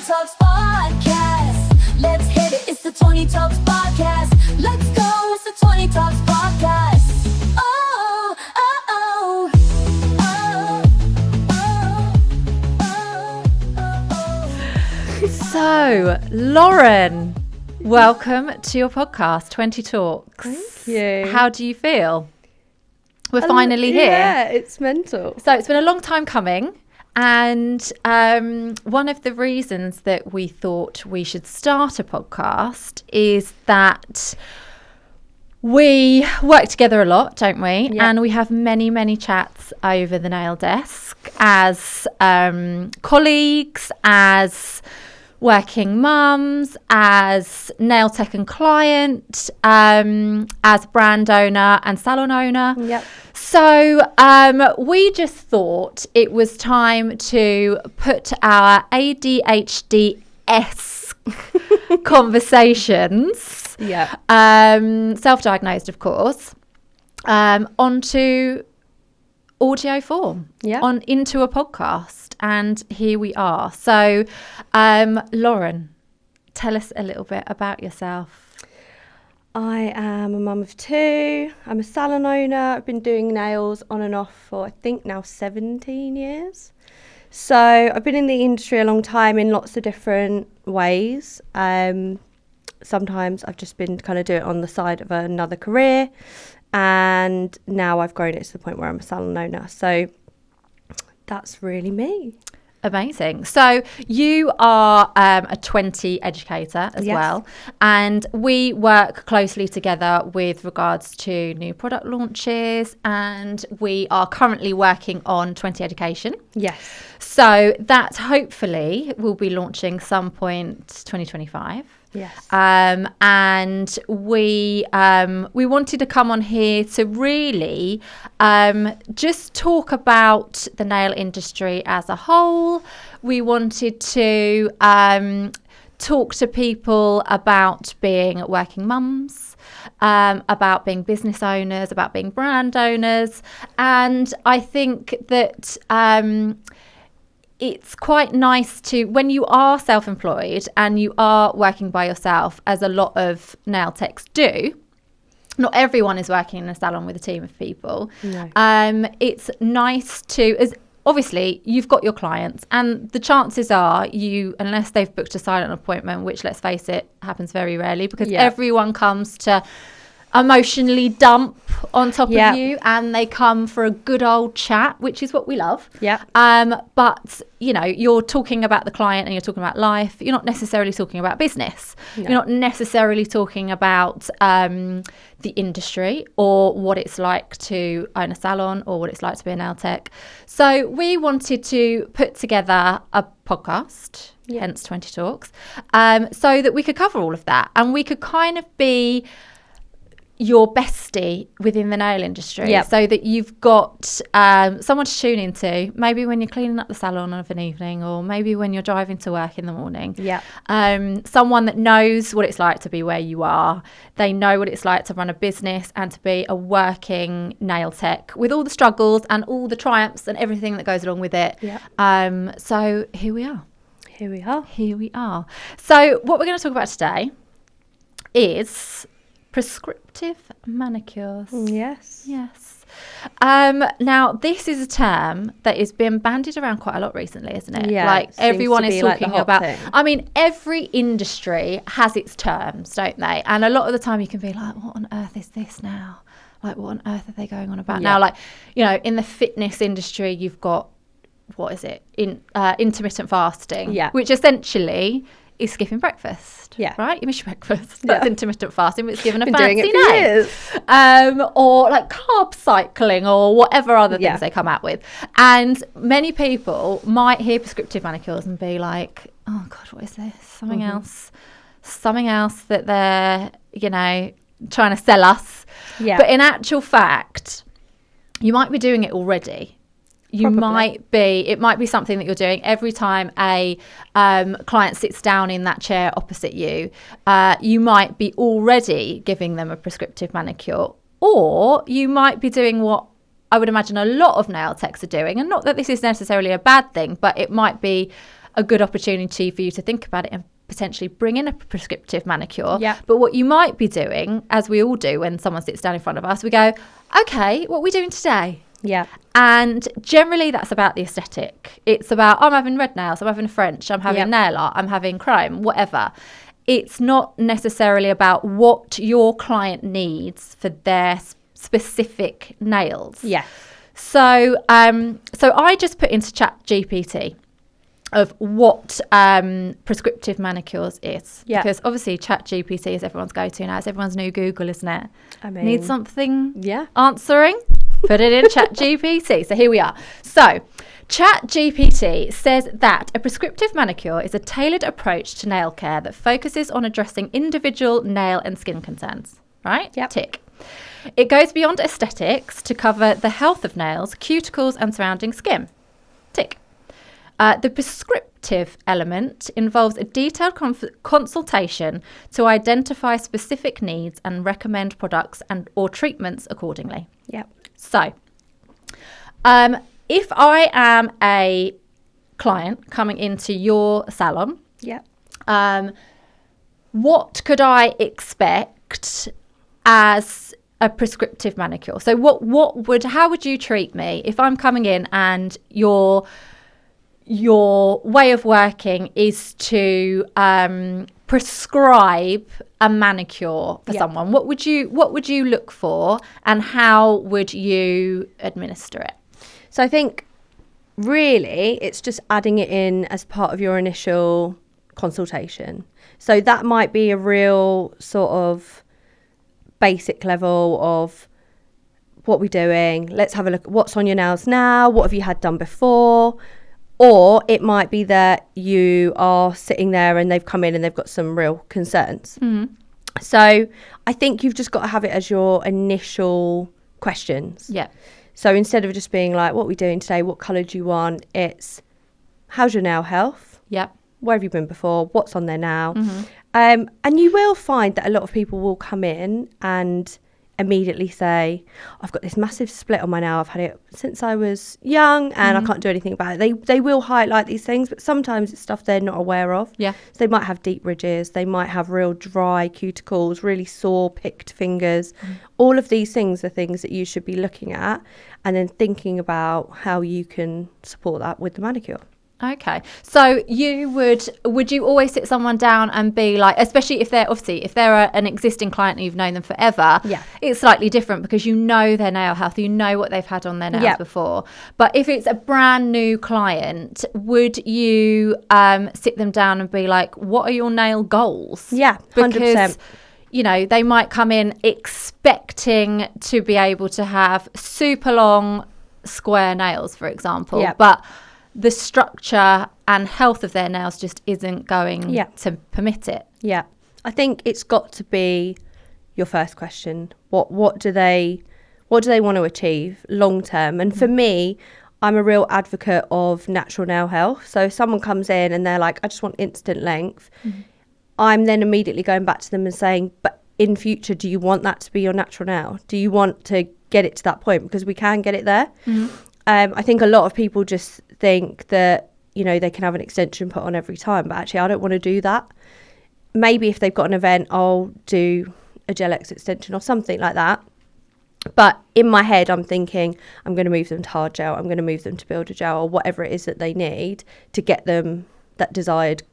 Talks Podcast. Let's hit it. It's the 20 Talks Podcast. Let's go. It's the 20 Talks Podcast. Oh, oh, oh, oh, oh. So, Lauren, welcome to your podcast, 20 Talks. Thank you. How do you feel? We're finally here. Yeah, it's mental. So it's been a long time coming. And one of the reasons that we thought we should start a podcast is that we work together a lot, don't we? Yeah. And we have many, many chats over the nail desk as colleagues, as working mums, as nail tech and client, as brand owner and salon owner. Yep. So we just thought it was time to put our ADHD-esque conversations, Yeah. self-diagnosed of course, onto audio form, into a podcast. And here we are. So, Lauren, tell us a little bit about yourself. I am a mum of two. I'm a salon owner. I've been doing nails on and off for, I think, now 17 years. So I've been in the industry a long time in lots of different ways. Sometimes I've just been kind of doing it on the side of another career. And now I've grown it to the point where I'm a salon owner. So that's really me. Amazing. So you are a 20 educator as well, and we work closely together with regards to new product launches, and we are currently working on 20 education. Yes. So that hopefully will be launching some point 2025. Yes. And we wanted to come on here to really just talk about the nail industry as a whole. We wanted to talk to people about being working mums, about being business owners, about being brand owners. And I think that it's quite nice to, when you are self-employed and you are working by yourself, as a lot of nail techs do, not everyone is working in a salon with a team of people. No. It's nice to, as obviously you've got your clients, and the chances are you, unless they've booked a silent appointment, which let's face it, happens very rarely, because everyone comes to emotionally dump on top of you, and they come for a good old chat, which is what we love. But you know, you're talking about the client and you're talking about life. You're not necessarily talking about business. You're not necessarily talking about the industry or what it's like to own a salon or what it's like to be a nail tech. So we wanted to put together a podcast, hence 20 Talks, so that we could cover all of that, and we could kind of be your bestie within the nail industry, so that you've got someone to tune into, maybe when you're cleaning up the salon of an evening, or maybe when you're driving to work in the morning. Someone that knows what it's like to be where you are. They know what it's like to run a business and to be a working nail tech, with all the struggles and all the triumphs and everything that goes along with it. So here we are. Here we are. So what we're going to talk about today is prescriptive manicures. Yes. Now, this is a term that is being bandied around quite a lot recently, isn't it? Yeah, like everyone is like talking about. I mean, every industry has its terms, don't they? And a lot of the time, you can be like, "What on earth is this now? Like, what on earth are they going on about now?" Like, you know, in the fitness industry, you've got, what is it? Intermittent fasting, which essentially is skipping breakfast. Right? You miss your breakfast. That's intermittent fasting, but it's given a fancy name. Or like carb cycling, or whatever other things they come out with. And many people might hear prescriptive manicures and be like, oh God, what is this? Something else that they're, you know, trying to sell us. But in actual fact, you might be doing it already. It might be something that you're doing every time a client sits down in that chair opposite you. You might be already giving them a prescriptive manicure, or you might be doing what I would imagine a lot of nail techs are doing. And not that this is necessarily a bad thing, but it might be a good opportunity for you to think about it and potentially bring in a prescriptive manicure. Yeah. But what you might be doing, as we all do when someone sits down in front of us, we go, okay, what are we doing today? Yeah. And generally that's about the aesthetic. It's about, I'm having red nails, I'm having French, I'm having nail art, I'm having chrome, whatever. It's not necessarily about what your client needs for their specific nails. Yeah. So I just put into ChatGPT of what prescriptive manicures is. Yeah. Because obviously ChatGPT is everyone's go-to now. It's everyone's new Google, isn't it? I mean, Need something yeah. answering? Put it in ChatGPT. So here we are. So ChatGPT says that a prescriptive manicure is a tailored approach to nail care that focuses on addressing individual nail and skin concerns. Right? Yep. Tick. It goes beyond aesthetics to cover the health of nails, cuticles and surrounding skin. Tick. The prescriptive element involves a detailed consultation to identify specific needs and recommend products or treatments accordingly. Yep. So, if I am a client coming into your salon, Yep. what could I expect as a prescriptive manicure? So how would you treat me if I'm coming in and your way of working is to prescribe a manicure for someone? What would you look for, and how would you administer it? So I think really it's just adding it in as part of your initial consultation. So that might be a real sort of basic level of what we're doing. Let's have a look at what's on your nails now. What have you had done before? Or it might be that you are sitting there and they've come in and they've got some real concerns. Mm-hmm. So I think you've just got to have it as your initial questions. Yeah. So instead of just being like, what are we doing today? What colour do you want? It's, how's your nail health? Yep. Where have you been before? What's on there now? Mm-hmm. And you will find that a lot of people will come in and immediately say, I've got this massive split on my nail. I've had it since I was young and I can't do anything about it. They will highlight these things, but sometimes it's stuff they're not aware of. Yeah. So they might have deep ridges. They might have real dry cuticles, really sore, picked fingers. All of these things are things that you should be looking at and then thinking about how you can support that with the manicure. Okay. So would you always sit someone down and be like, especially if they're an existing client and you've known them forever, Yeah. it's slightly different because you know their nail health, you know what they've had on their nails before. But if it's a brand new client, would you sit them down and be like, what are your nail goals? Yeah, 100%. Because they might come in expecting to be able to have super long square nails, for example. Yeah. But the structure and health of their nails just isn't going to permit it. Yeah. I think it's got to be your first question. What do they want to achieve long term? And for me, I'm a real advocate of natural nail health. So if someone comes in and they're like, I just want instant length, I'm then immediately going back to them and saying, but in future, do you want that to be your natural nail? Do you want to get it to that point? Because we can get it there. I think a lot of people just think that, they can have an extension put on every time, but actually I don't want to do that. Maybe if they've got an event, I'll do a gel X extension or something like that. But in my head, I'm thinking I'm going to move them to hard gel. I'm going to move them to builder gel or whatever it is that they need to get them that desired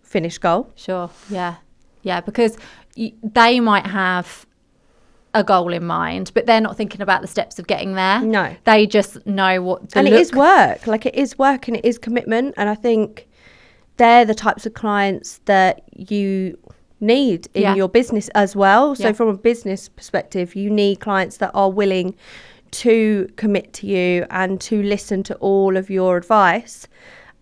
finished goal. Sure. Yeah. Yeah. Because they might have a goal in mind, but they're not thinking about the steps of getting there. No. They just know what it is work. Like it is work and it is commitment. And I think they're the types of clients that you need in your business as well. So from a business perspective, you need clients that are willing to commit to you and to listen to all of your advice.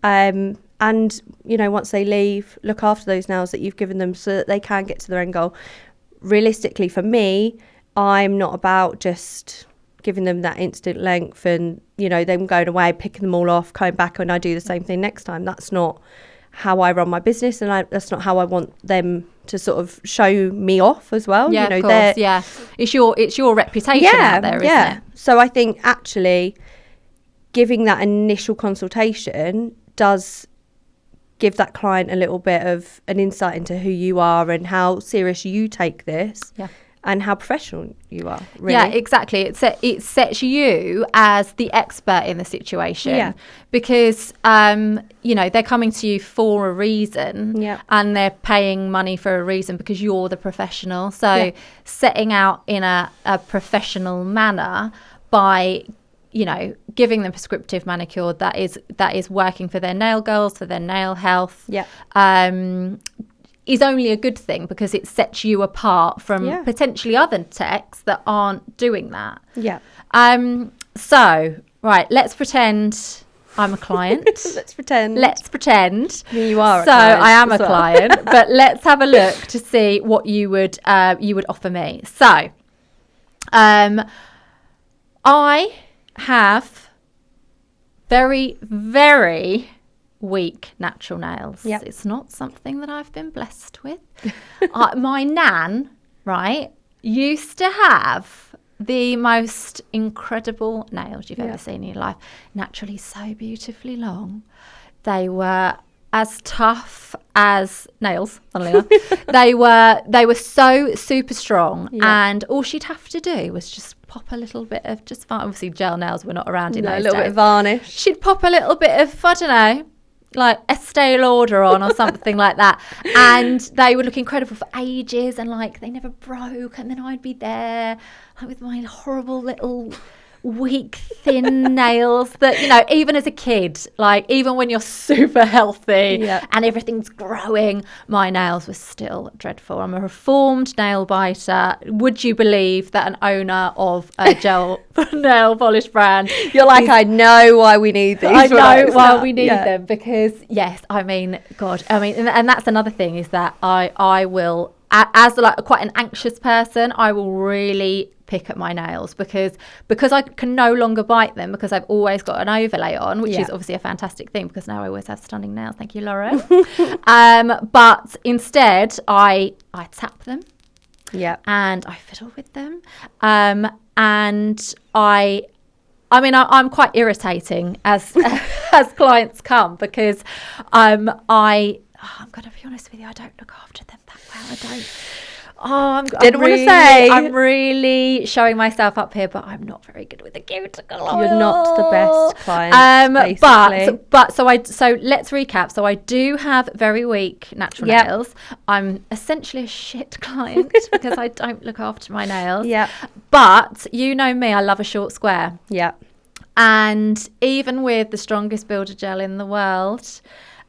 And, once they leave, look after those nails that you've given them so that they can get to their end goal. Realistically, for me, I'm not about just giving them that instant length and, them going away, picking them all off, coming back and I do the same thing next time. That's not how I run my business and that's not how I want them to sort of show me off as well. Yeah, of course, yeah. It's your reputation out there, isn't it? So I think actually giving that initial consultation does give that client a little bit of an insight into who you are and how serious you take this. Yeah. And how professional you are, really. Yeah, exactly. It sets you as the expert in the situation. Yeah. Because, they're coming to you for a reason. Yeah. And they're paying money for a reason because you're the professional. So setting out in a professional manner by, giving them prescriptive manicure that is working for their nail goals, for their nail health. Yeah. Is only a good thing because it sets you apart from potentially other techs that aren't doing that. Yeah. So, right, let's pretend I'm a client. Let's pretend. You are a so client. I am a client, but let's have a look to see what you would offer me. So, I have very, very weak natural nails. Yep. It's not something that I've been blessed with. My nan, right, used to have the most incredible nails you've ever seen in your life. Naturally so beautifully long. They were as tough as nails, funnily enough. They were so super strong, and all she'd have to do was just pop a little bit of obviously gel nails were not around in those a little days. bit of varnish. She'd pop a little bit of, I don't know, like Estee Lauder on or something like that, and they would look incredible for ages, and like they never broke, and then I'd be there like, with my horrible little weak thin nails that even as a kid, like even when you're super healthy and everything's growing, my nails were still dreadful. I'm a reformed nail biter. Would you believe that an owner of a gel nail polish brand, you're like, I know why we need these. I know why we need them, because God, and that's another thing, is that I will, as like quite an anxious person, I will really pick at my nails because I can no longer bite them, because I've always got an overlay on, which is obviously a fantastic thing because now I always have stunning nails. Thank you, Laura. But instead I tap them, and I fiddle with them, and I'm quite irritating as as clients come, because I'm going to be honest with you, I don't look after them that well. I don't. I'm really showing myself up here, but I'm not very good with the cuticle oil. You're not the best client, basically. But so let's recap. So I do have very weak natural nails. I'm essentially a shit client because I don't look after my nails. Yeah. But you know me, I love a short square. Yeah. And even with the strongest builder gel in the world,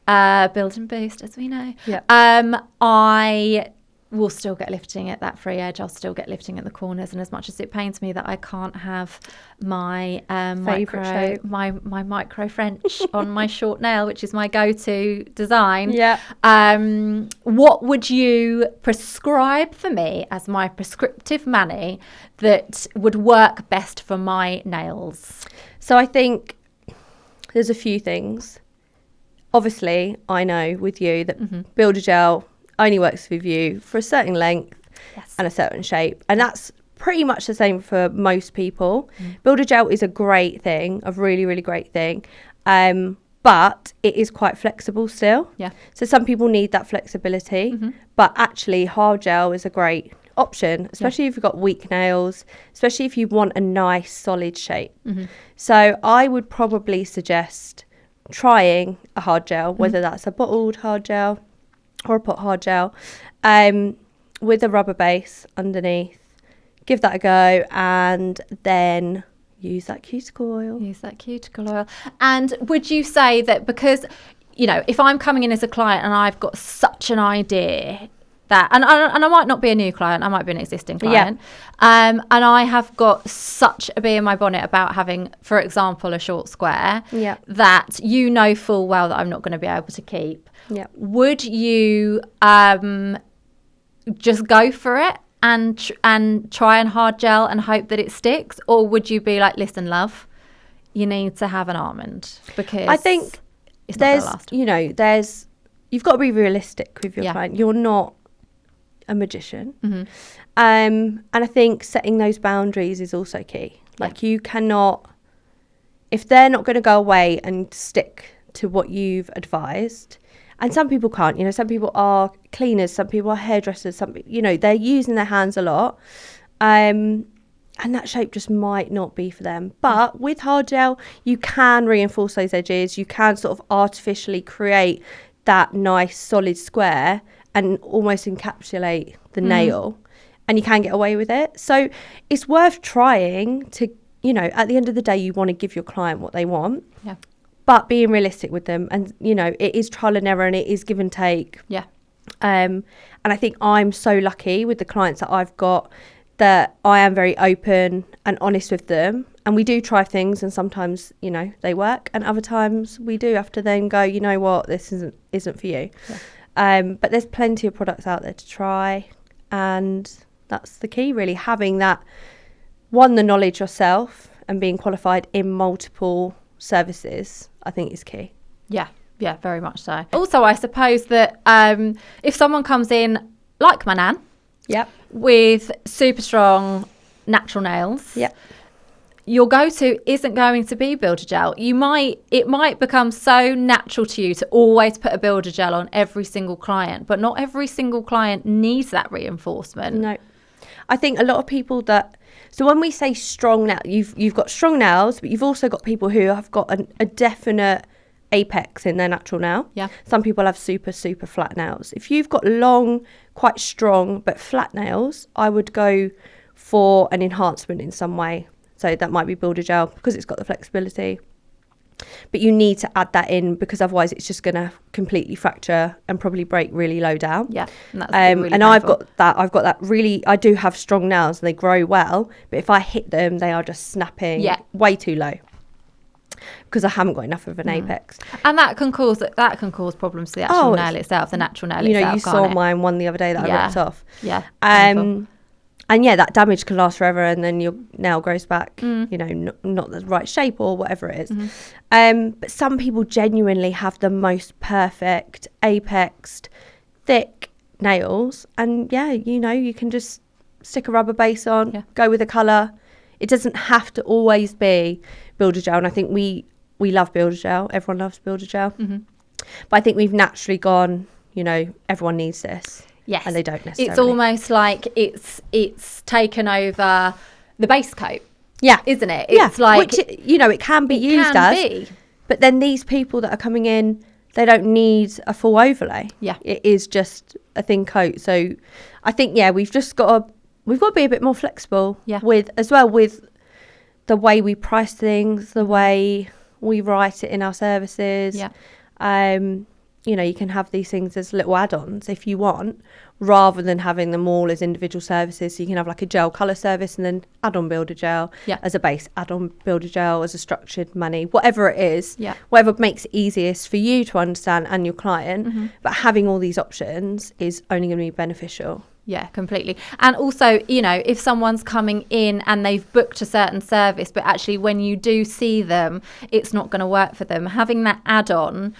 Build and Boost, as we know, I will still get lifting at that free edge. I'll still get lifting at the corners, and as much as it pains me that I can't have my micro French on my short nail, which is my go-to design, what would you prescribe for me as my prescriptive mani that would work best for my nails? So I think there's a few things. Obviously, I know with you that Builder Gel only works with you for a certain length and a certain shape. And that's pretty much the same for most people. Builder Gel is a great thing, a really, really great thing. But it is quite flexible still. Yeah. So some people need that flexibility. But actually, hard gel is a great option, especially if you've got weak nails, especially if you want a nice, solid shape. So I would probably suggest trying a hard gel, whether that's a bottled hard gel or a pot hard gel, with a rubber base underneath. Give that a go, and then use that cuticle oil. And would you say that, because, if I'm coming in as a client and I've got such an idea that, and I might not be a new client, I might be an existing client, and I have got such a bee in my bonnet about having, for example, a short square that full well that I'm not going to be able to keep, would you just go for it and try and hard gel and hope that it sticks, or would you be like, listen, love, you need to have an almond, because I think it's not gonna last. You've got to be realistic with your client. You're not a magician, and I think setting those boundaries is also key. Like, you cannot, if they're not going to go away and stick to what you've advised, And some people can't, you know, some people are cleaners, some people are hairdressers, some, you know, they're using their hands a lot. And that shape just might not be for them. But with hard gel, you can reinforce those edges. You can sort of artificially create that nice solid square and almost encapsulate the nail. And you can get away with it. So it's worth trying to, you know, at the end of the day, you want to give your client what they want. Yeah. But being realistic with them, and you know, it is trial and error and it is give and take. Yeah. And I think I'm so lucky with the clients that I've got that I am very open and honest with them. And we do try things, and sometimes, you know, they work, and other times we do have to then go, you know what, this isn't for you. Yeah. But there's plenty of products out there to try, and that's the key, really, having that the knowledge yourself and being qualified in multiple services, I think is key. Yeah, very much so. Also, I suppose that if someone comes in like my nan, with super strong natural nails, your go-to isn't going to be builder gel. It might become so natural to you to always put a builder gel on every single client, but not every single client needs that reinforcement. No, I think a lot of people so when we say strong nails, you've got strong nails, but you've also got people who have got a definite apex in their natural nail. Yeah. Some people have super, super flat nails. If you've got long, quite strong, but flat nails, I would go for an enhancement in some way. So that might be builder gel because it's got the flexibility. But you need to add that in because otherwise it's just going to completely fracture and probably break really low down. Yeah. And, that's really and I've got that really, I do have strong nails and they grow well, but if I hit them, they are just snapping way too low because I haven't got enough of an apex. And that can cause problems to the actual nail itself, the natural nail itself. You know, you saw mine one the other day that I ripped off. Yeah. And that damage can last forever, and then your nail grows back, you know, not the right shape or whatever it is. But some people genuinely have the most perfect apexed, thick nails, and you know, you can just stick a rubber base on, go with a colour. It doesn't have to always be builder gel, and I think we love builder gel. Everyone loves builder gel, but I think we've naturally gone, you know, everyone needs this. Yes. And they don't necessarily. It's almost like it's taken over the base coat. Yeah. Isn't it? It's like, which, you know, it can be used as. But then these people that are coming in, they don't need a full overlay. Yeah. It is just a thin coat. So I think, we've just got to be a bit more flexible with the way we price things, the way we write it in our services. Yeah. You know, you can have these things as little add-ons if you want, rather than having them all as individual services. So you can have like a gel colour service and then add on builder gel as a base, add on builder gel as a structured money, whatever it is, whatever makes it easiest for you to understand and your client. But having all these options is only going to be beneficial. Yeah, completely. And also, you know, if someone's coming in and they've booked a certain service, but actually when you do see them, it's not going to work for them, having that add-on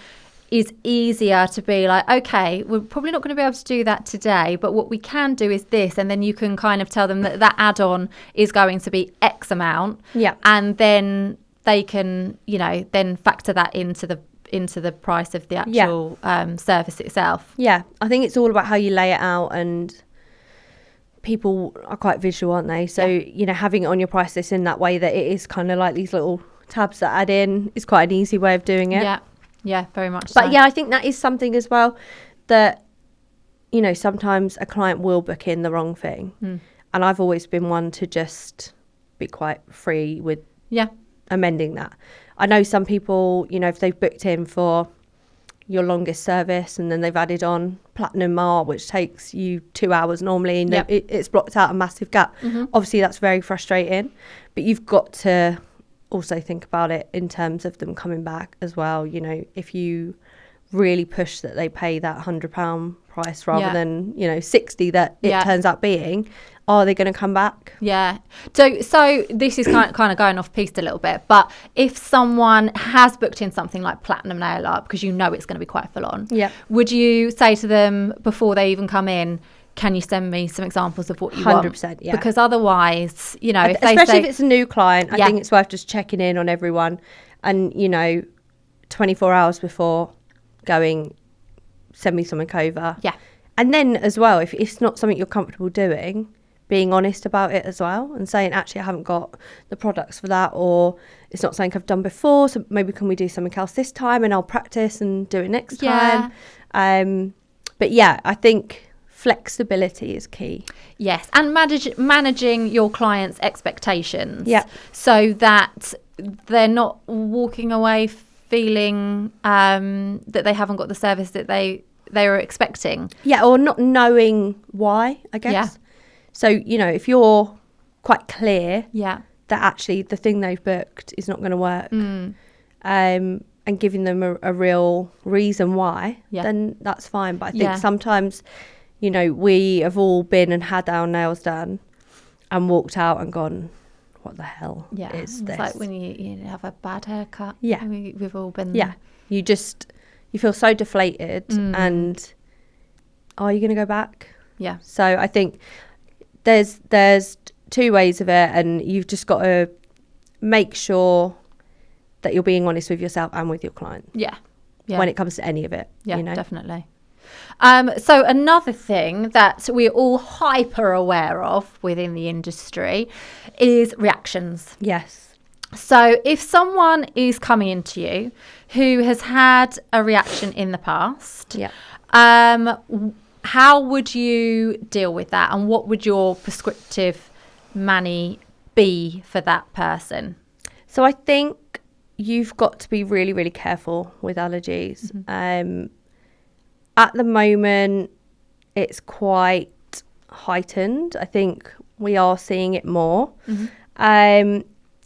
is easier to be like, okay, we're probably not going to be able to do that today, but what we can do is this, and then you can kind of tell them that add-on is going to be X amount, and then they can, you know, then factor that into the price of the actual service itself. Yeah, I think it's all about how you lay it out, and people are quite visual, aren't they? So you know, having it on your price list in that way that it is kind of like these little tabs that add in is quite an easy way of doing it. Yeah, very much but so. I think that is something as well that, you know, sometimes a client will book in the wrong thing. And I've always been one to just be quite free with amending that. I know some people, you know, if they've booked in for your longest service and then they've added on platinum art, which takes you 2 hours normally, and it's blocked out a massive gap. Obviously that's very frustrating, but you've got to also think about it in terms of them coming back as well. You know, if you really push that they pay that £100 price rather than, you know, 60 that it turns out being, are they going to come back? So this is kind of going off piste a little bit, but if someone has booked in something like platinum nail art, because you know it's going to be quite full on, would you say to them before they even come in, can you send me some examples of what you 100%, want? Because otherwise, you know, especially if it's a new client, I think it's worth just checking in on everyone, and, you know, 24 hours before going, send me something over. Yeah. And then as well, if it's not something you're comfortable doing, being honest about it as well and saying, actually, I haven't got the products for that, or it's not something I've done before, so maybe can we do something else this time and I'll practice and do it next time. But yeah, I think flexibility is key. Yes, and managing your clients' expectations. Yeah. So that they're not walking away feeling that they haven't got the service that they were expecting. Yeah, or not knowing why, I guess. Yeah. So, you know, if you're quite clear Yeah. that actually the thing they've booked is not going to work, and giving them a real reason why, then that's fine. But I think sometimes, you know, we have all been and had our nails done and walked out and gone, what the hell is It's this? like when you have a bad haircut. Yeah. We've all been Yeah. You feel so deflated and are you going to go back? Yeah. So I think there's two ways of it, and you've just got to make sure that you're being honest with yourself and with your client. Yeah. When it comes to any of it. Yeah, you know? definitely. So another thing that we're all hyper aware of within the industry is reactions. Yes. So if someone is coming into you who has had a reaction in the past, how would you deal with that, and what would your prescriptive mani be for that person? So I think you've got to be really, really careful with allergies. At the moment, it's quite heightened. I think we are seeing it more. I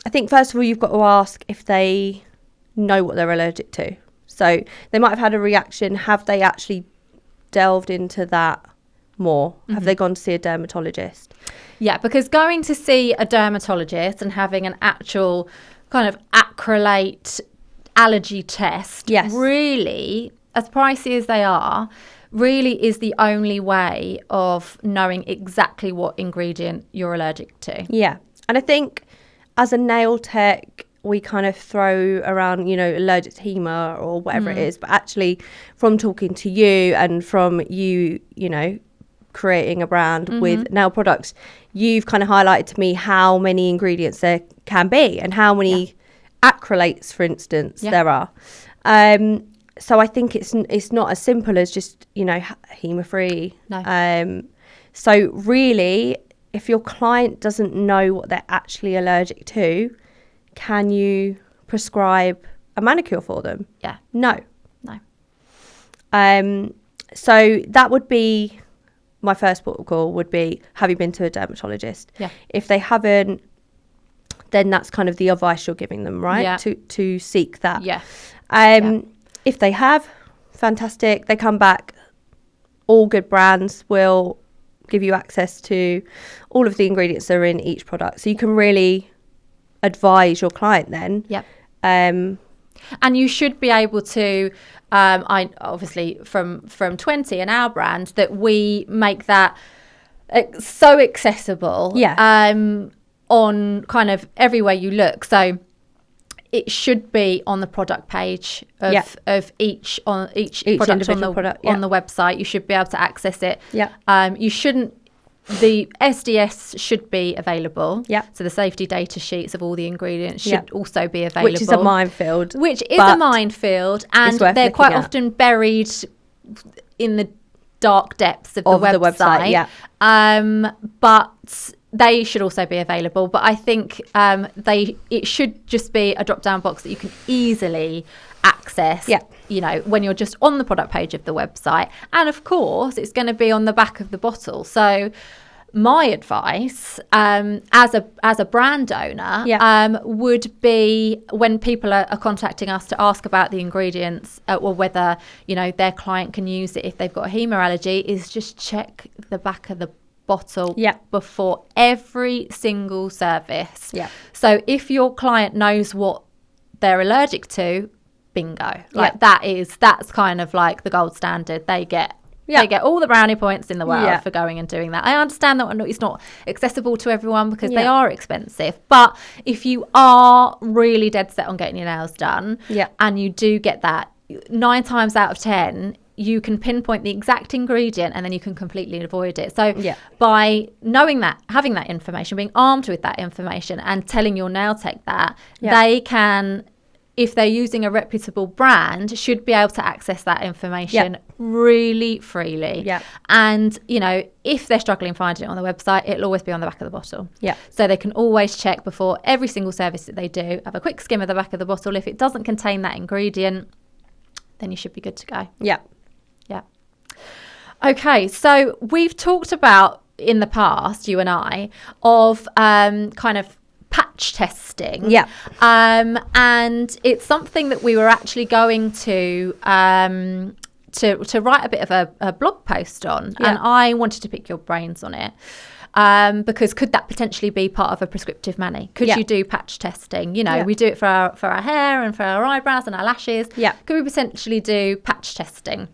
think, first of all, you've got to ask if they know what they're allergic to. So they might have had a reaction. Have they actually delved into that more? Have they gone to see a dermatologist? Yeah, because going to see a dermatologist and having an actual kind of acrylate allergy test really, as pricey as they are, really is the only way of knowing exactly what ingredient you're allergic to. Yeah. And I think as a nail tech, we kind of throw around, you know, allergic to HEMA or whatever it is. But actually, from talking to you and from you, you know, creating a brand with nail products, you've kind of highlighted to me how many ingredients there can be and how many acrylates, for instance, there are. So I think it's not as simple as just, you know, HEMA free. No. So really, if your client doesn't know what they're actually allergic to, can you prescribe a manicure for them? Yeah. No. No. So that would be my first port of call, would be, have you been to a dermatologist? Yeah. If they haven't, then that's kind of the advice you're giving them, right? Yeah. To seek that. Yeah. If they have, fantastic. They come back, all good brands will give you access to all of the ingredients that are in each product. So you can really advise your client then. Yep. And you should be able to, I obviously from 20 and our brand, that we make that so accessible. On kind of everywhere you look. So it should be on the product page of each product on the website. You should be able to access it. You shouldn't. The SDS should be available. So the safety data sheets of all the ingredients should also be available. Which is a minefield. And they're quite often buried in the dark depths of the website. But they should also be available. But I think it should just be a drop-down box that you can easily access, you know, when you're just on the product page of the website. And of course, it's going to be on the back of the bottle. So my advice as a brand owner would be, when people are contacting us to ask about the ingredients or whether, you know, their client can use it if they've got a HEMA allergy, is just check the back of the bottle before every single service. So if your client knows what they're allergic to, bingo. That's kind of like the gold standard. They get all the brownie points in the world for going and doing that. I understand that it's not accessible to everyone because they are expensive. But if you are really dead set on getting your nails done and you do get that, 9 times out of 10, you can pinpoint the exact ingredient and then you can completely avoid it. So Yeah. by knowing that, having that information, being armed with that information and telling your nail tech that, they can, if they're using a reputable brand, should be able to access that information really freely. Yeah. And, you know, if they're struggling finding it on the website, it'll always be on the back of the bottle. Yeah. So they can always check before every single service that they do, have a quick skim of the back of the bottle. If it doesn't contain that ingredient, then you should be good to go. Yeah. Yeah. Okay, so we've talked about in the past, you and I, of kind of patch testing. Yeah. And it's something that we were actually going to write a bit of a blog post on, and I wanted to pick your brains on it. Because could that potentially be part of a prescriptive mani? Could you do patch testing? You know, we do it for our hair and for our eyebrows and our lashes. Yeah. Could we potentially do patch testing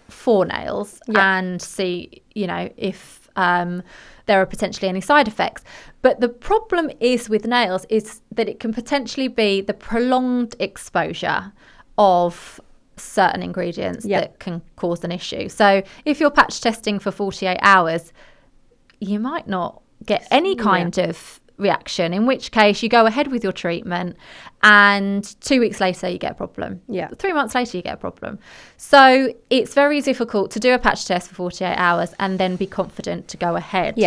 for nails and see, you know, if there are potentially any side effects? But the problem is with nails is that it can potentially be the prolonged exposure of certain ingredients that can cause an issue. So if you're patch testing for 48 hours, you might not get any kind of reaction, in which case you go ahead with your treatment and 2 weeks later you get a problem. 3 months later you get a problem. So it's very difficult to do a patch test for 48 hours and then be confident to go ahead.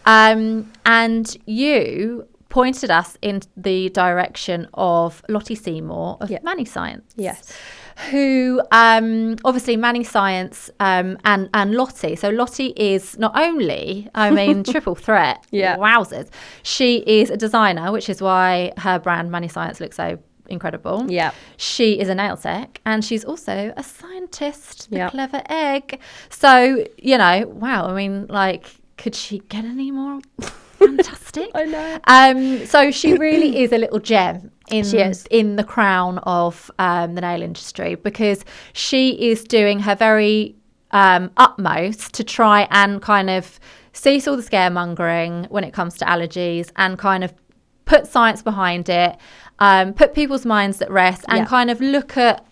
And you pointed us in the direction of Lottie Seymour of Mani Science. Who obviously Mani Science and Lottie. So Lottie is not only, I mean, triple threat. Wowzers. She is a designer, which is why her brand Mani Science looks so incredible. She is a nail tech, and she's also a scientist, the clever egg. So, you know, wow, I mean, like, could she get any more fantastic? I know. So she really is a little gem in the crown of the nail industry, because she is doing her very utmost to try and kind of cease all the scaremongering when it comes to allergies and kind of put science behind it, put people's minds at rest, and kind of look at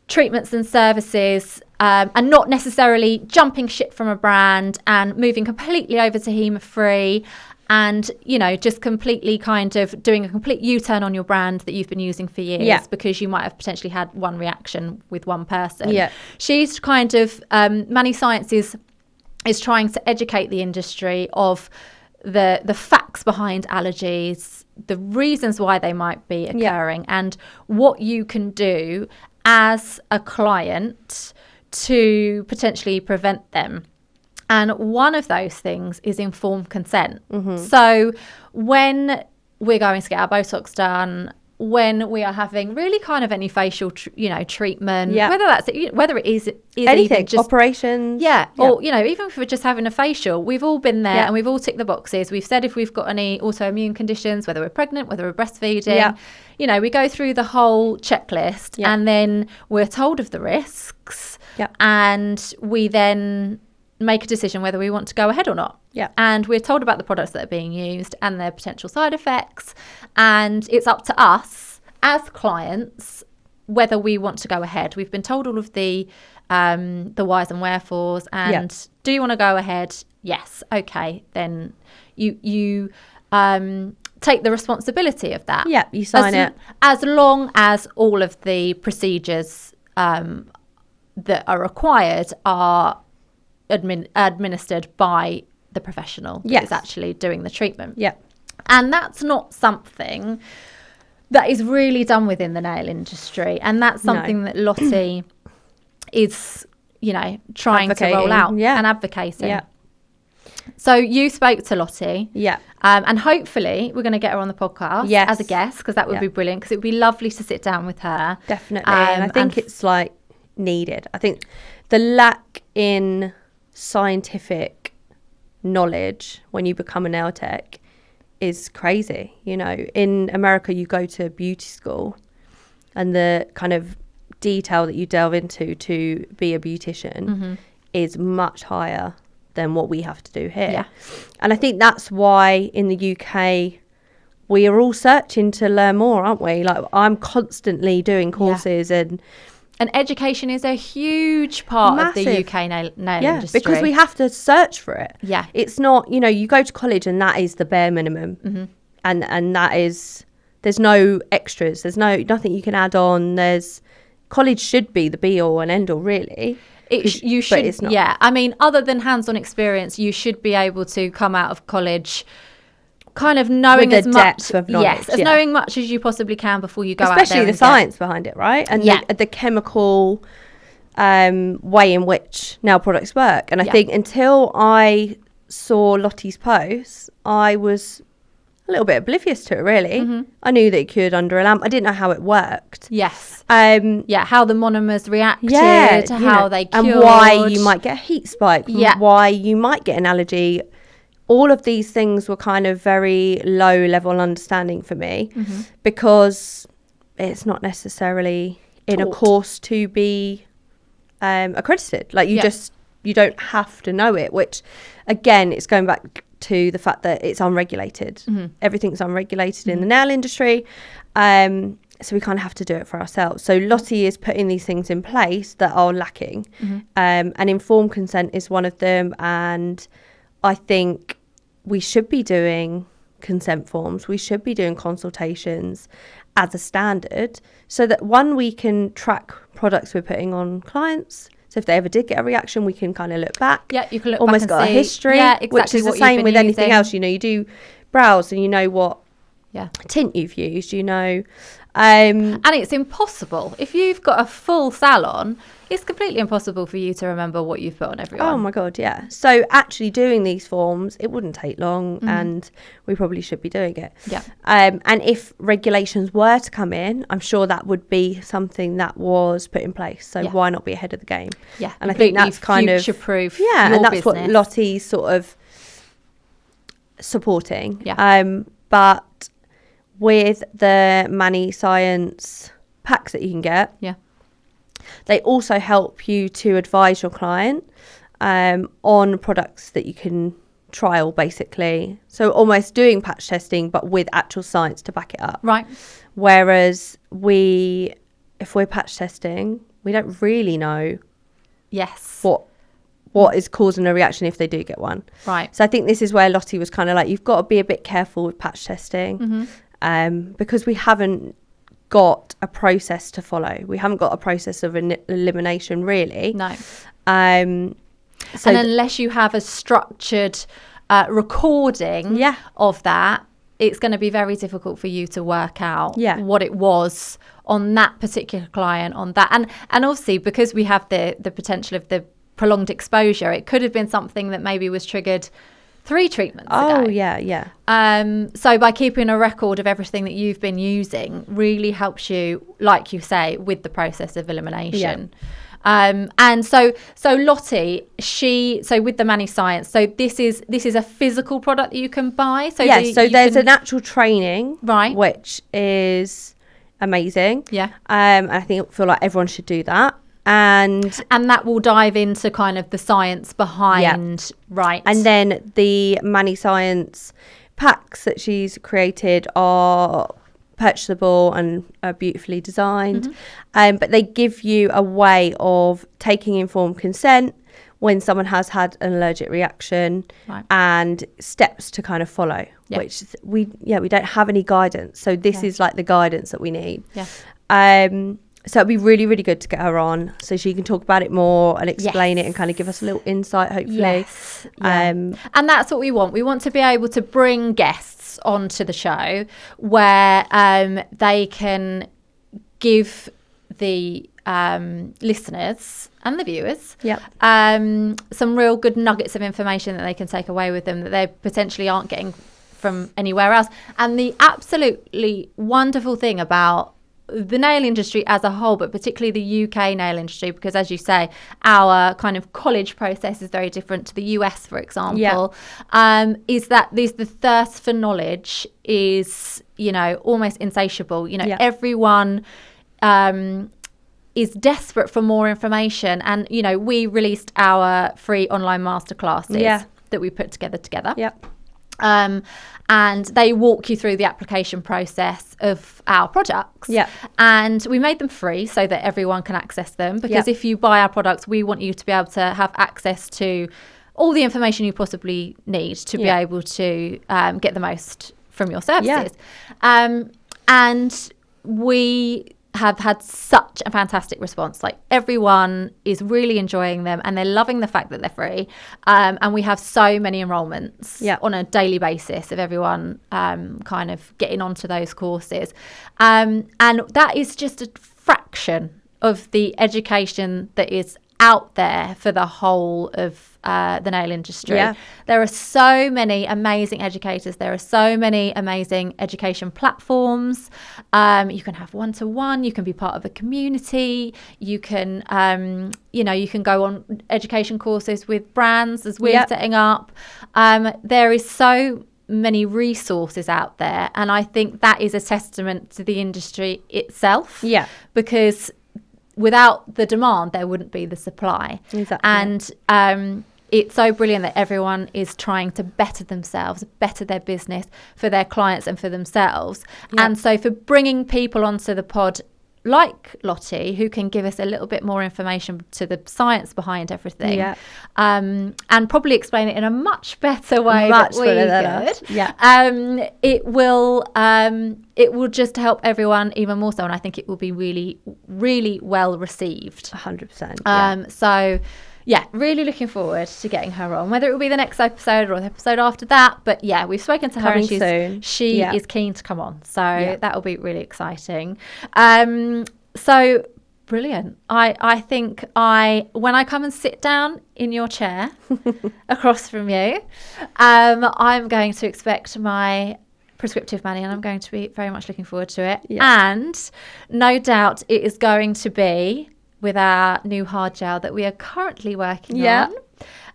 treatments and services and not necessarily jumping ship from a brand and moving completely over to HEMA-free and, you know, just completely kind of doing a complete U-turn on your brand that you've been using for years because you might have potentially had one reaction with one person. She's kind of, Mani Science is trying to educate the industry of the facts behind allergies, the reasons why they might be occurring, and what you can do as a client to potentially prevent them. And one of those things is informed consent. So when we're going to get our Botox done, when we are having really kind of any facial, treatment, whether it is anything, even just operations, or you know, even if we're just having a facial, we've all been there and we've all ticked the boxes. We've said if we've got any autoimmune conditions, whether we're pregnant, whether we're breastfeeding, you know, we go through the whole checklist, and then we're told of the risks, and we then make a decision whether we want to go ahead or not. And we're told about the products that are being used and their potential side effects, and it's up to us as clients whether we want to go ahead. We've been told all of the whys and wherefores, and do you want to go ahead? Yes. Okay, then you take the responsibility of that. You sign it. As long as all of the procedures that are required are administered by the professional that is actually doing the treatment. And that's not something that is really done within the nail industry, and that's something that Lottie is, you know, trying to roll out and advocating. So you spoke to Lottie, and hopefully we're going to get her on the podcast as a guest, because that would be brilliant, because it would be lovely to sit down with her. Definitely. And I think it's like needed. I think the lack in scientific knowledge when you become a nail tech is crazy. You know, in America you go to beauty school, and the kind of detail that you delve into to be a beautician is much higher than what we have to do here. And I think that's why in the UK we are all searching to learn more, aren't we? Like, I'm constantly doing courses and And education is a huge part of the Massive. UK nail industry. Because we have to search for it. Yeah. It's not, you go to college and that is the bare minimum. Mm-hmm. And that is, there's no extras. There's nothing you can add on. College should be the be all and end all, really. You should, but it's not. Yeah. I mean, other than hands-on experience, you should be able to come out of college kind of knowing with as the much, depth of knowledge, knowing much as you possibly can before you go out there. Especially the science behind it, right? And the chemical way in which nail products work. And I think until I saw Lottie's posts, I was a little bit oblivious to it, really. Mm-hmm. I knew that it cured under a lamp. I didn't know how it worked. Yes. How the monomers reacted, how they cured. And why you might get a heat spike, why you might get an allergy. All of these things were kind of very low level understanding for me because it's not necessarily in a course to be accredited. Like you don't have to know it, which again, it's going back to the fact that it's unregulated. Everything's unregulated in the nail industry. So we kind of have to do it for ourselves. So Lottie is putting these things in place that are lacking. And informed consent is one of them. And I think we should be doing consent forms. We should be doing consultations as a standard so that we can track products we're putting on clients. So if they ever did get a reaction, we can kind of look back. Yeah, you can look almost back and got a history, which is the same with anything else. You do browse and you know what tint you've used, and it's impossible if you've got a full salon. It's completely impossible for you to remember what you've put on everyone. Oh my god, yeah. So actually doing these forms, it wouldn't take long, and we probably should be doing it. Yeah. And if regulations were to come in, I'm sure that would be something that was put in place. So why not be ahead of the game? Yeah. And I think that's kind of future-proof. Yeah, and that's business. what Lottie's sort of supporting. Yeah. But with the Mani Science packs that you can get, they also help you to advise your client on products that you can trial, basically. So almost doing patch testing, but with actual science to back it up. Right. Whereas if we're patch testing, we don't really know what is causing a reaction if they do get one. Right. So I think this is where Lottie was kind of like, you've got to be a bit careful with patch testing because we haven't got a process to follow. We haven't got a process of elimination, really. No. And unless you have a structured recording of that, it's going to be very difficult for you to work out what it was on that particular client, on that. And obviously, because we have the potential of the prolonged exposure, it could have been something that maybe was triggered 3 treatments ago. Oh, yeah. So by keeping a record of everything that you've been using really helps you, like you say, with the process of elimination. And so Lottie, so with the Mani Science, so this is a physical product that you can buy. So there's an actual training, right, which is amazing. Yeah. And I feel like everyone should do that. And that will dive into kind of the science behind, right? And then the Mani Science packs that she's created are purchasable and are beautifully designed. But they give you a way of taking informed consent when someone has had an allergic reaction, and steps to kind of follow, which we don't have any guidance. So this is like the guidance that we need. So it'd be really, really good to get her on so she can talk about it more and explain it and kind of give us a little insight, hopefully. And that's what we want. We want to be able to bring guests onto the show where they can give the listeners and the viewers some real good nuggets of information that they can take away with them that they potentially aren't getting from anywhere else. And the absolutely wonderful thing about the nail industry as a whole, but particularly the UK nail industry, because as you say, our kind of college process is very different to the US, for example, is that the thirst for knowledge is, almost insatiable. Everyone is desperate for more information. And, we released our free online masterclasses that we put together. And they walk you through the application process of our products. Yeah. And we made them free so that everyone can access them, because if you buy our products, we want you to be able to have access to all the information you possibly need to be able to get the most from your services. And we have had such a fantastic response. Like, everyone is really enjoying them and they're loving the fact that they're free. And we have so many enrollments on a daily basis of everyone kind of getting onto those courses. And that is just a fraction of the education that is out there for the whole of the nail industry. There are so many amazing educators. There are so many amazing education platforms. You can have one-to-one. You can be part of a community. You can, you can go on education courses with brands as we're setting up. There is so many resources out there, and I think that is a testament to the industry itself. Because without the demand, there wouldn't be the supply. And it's so brilliant that everyone is trying to better themselves, better their business for their clients and for themselves. And so for bringing people onto the pod like Lottie, who can give us a little bit more information to the science behind everything, and probably explain it in a much better way than we could. It will just help everyone even more so, and I think it will be really, really well received. 100%. So really looking forward to getting her on, whether it will be the next episode or the episode after that. But we've spoken to her and she is keen to come on. So that will be really exciting. So brilliant. I think when I come and sit down in your chair across from you, I'm going to expect my prescriptive money, and I'm going to be very much looking forward to it. And no doubt it is going to be with our new hard gel that we are currently working on.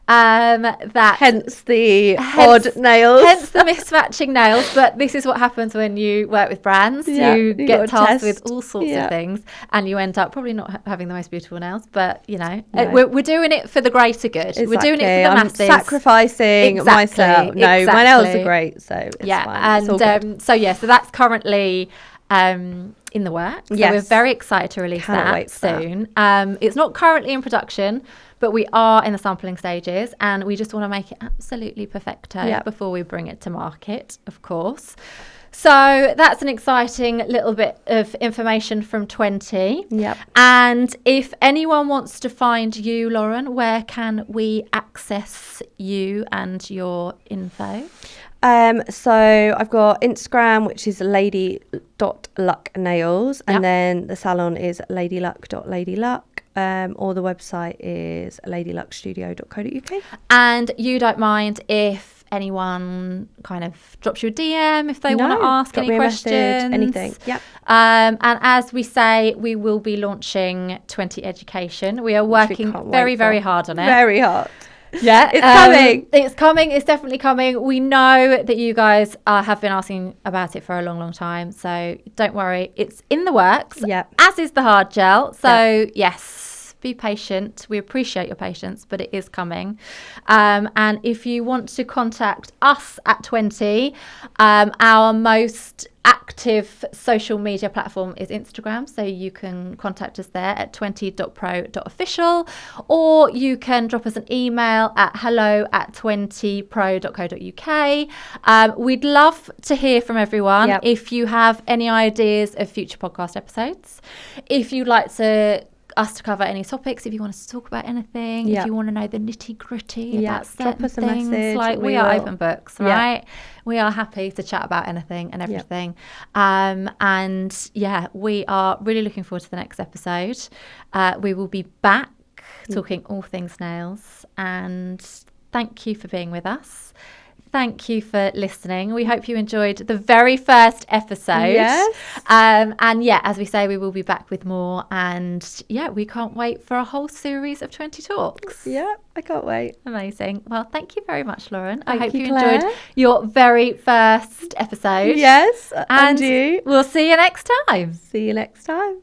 Hence the odd nails. Hence the mismatching nails. But this is what happens when you work with brands. You get tasked with all sorts of things, and you end up probably not having the most beautiful nails. But, we're doing it for the greater good. We're doing it for the masses. Sacrificing myself. No, my nails are great. So it's fine. And so that's currently in the works. So we're very excited to release that soon. It's not currently in production, but we are in the sampling stages, and we just want to make it absolutely perfecto before we bring it to market, of course. So that's an exciting little bit of information from 20. And if anyone wants to find you, Lauren, where can we access you and your info? So I've got Instagram, which is lady.lucknails, and then the salon is ladyluck.ladyluck, or the website is ladyluckstudio.co.uk. And you don't mind if anyone kind of drops you a DM if they want to ask any questions, anything. And as we say, we will be launching 20 Education. We are working very, very hard on it. Very hard. It's coming. It's coming. It's definitely coming. We know that you guys have been asking about it for a long, long time. So don't worry. It's in the works, as is the hard gel. So yes, be patient. We appreciate your patience, but it is coming. And if you want to contact us at 20, our most active social media platform is Instagram, so you can contact us there at 20.pro.official, or you can drop us an email at hello@20pro.co.uk. We'd love to hear from everyone. If you have any ideas of future podcast episodes, if you'd like us to cover any topics, if you want us to talk about anything, if you want to know the nitty gritty about certain things, like we are open books, right? We are happy to chat about anything and everything. And we are really looking forward to the next episode. We will be back talking all things nails, and thank you for being with us. Thank you for listening. We hope you enjoyed the very first episode. And as we say, we will be back with more. And we can't wait for a whole series of 20 talks. I can't wait. Amazing. Well, thank you very much, Lauren. I hope you enjoyed your very first episode. Yes, and you. We'll see you next time. See you next time.